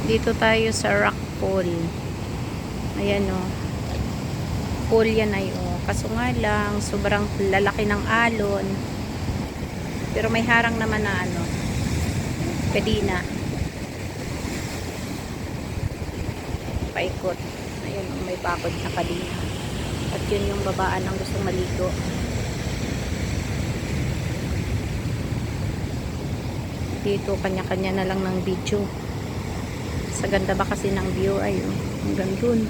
Dito tayo sa rock pool. Ayan o. Pool yan ay o. Kaso nga lang, sobrang lalaki ng alon. Pero may harang naman na ano. Kadina. Paikot. Ayan o, may bakod na kadina. At yun yung babaan ang gustong maligo. Dito, kanya-kanya na lang ng video. Sa ganda ba kasi ng view ay oh, hanggang dun.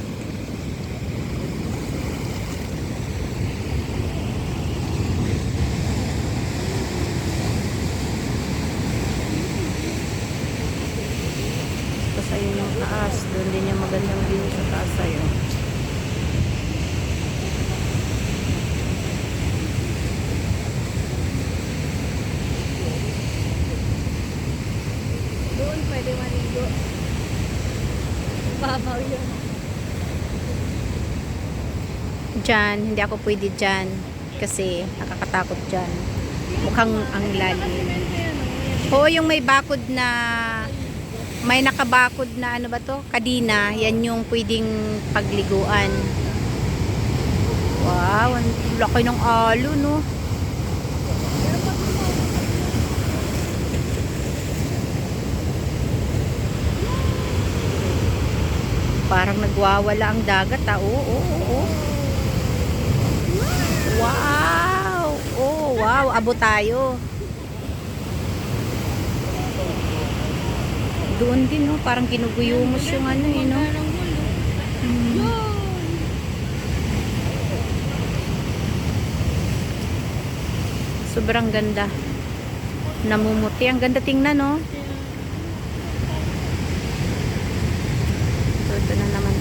Tapos ayun yung taas. Doon din yung magandang view sa taas ayo. Doon pwede maligo. Babaw yun. Diyan, hindi ako pwede dyan. Kasi nakakatakot dyan. Mukhang ang lalim. Oo, yung may bakod na may nakabakod na ano ba to? Kadina. Yan yung pwedeng pagliguan. Wow, ang laki ng alo, no? Parang nagwawala ang dagat, ah. Oo, oo, oo. Wow! Oh, wow. Abo tayo. Doon din, no? Parang ginuguyumos yung ano, eh, no? Sobrang ganda. Namumuti. Ang ganda tingnan, no? Ito na naman.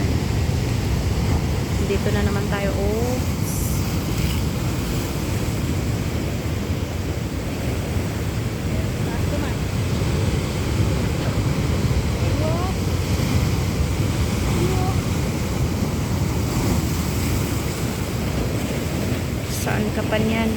Dito na naman tayo. Oh. Saan ka pa niyan?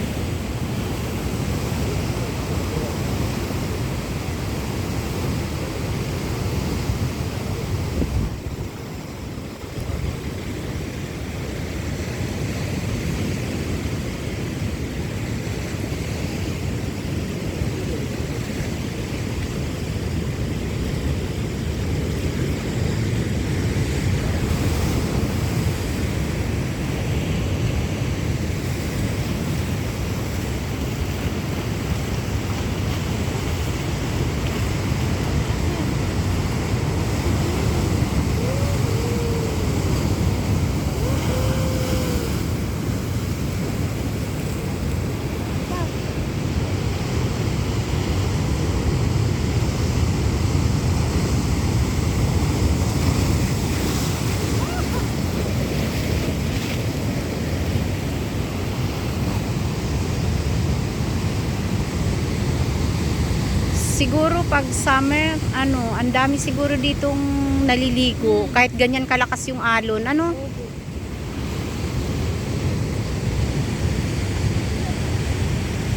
Siguro pag summer, ano, ang dami siguro ditong naliligo. Kahit ganyan kalakas yung alon, ano?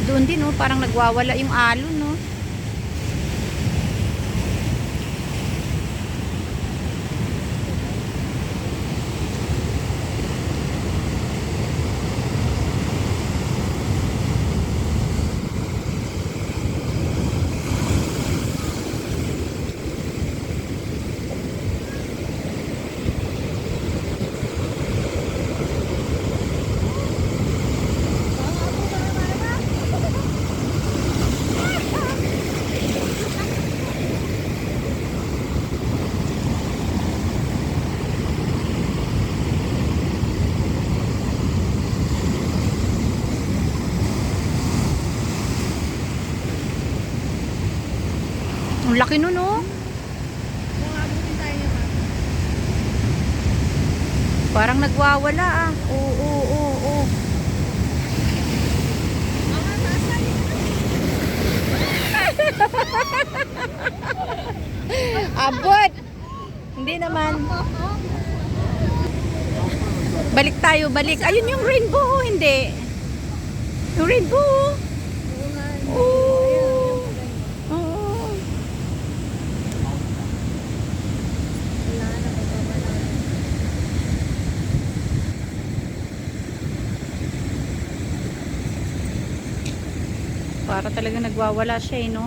Doon din, no? Parang nagwawala yung alon, no? Ang laki nun, no? Kung abutin tayo niya, ma'am. Parang nagwawala, ah. Oo, oo, oo, oo. Mga taas tayo. Abot! Hindi naman. Balik tayo, balik. Ayun yung rainbow, oh, hindi. Yung rainbow, oh. Oo. Oo. Para talaga nagwawala siya eh, no?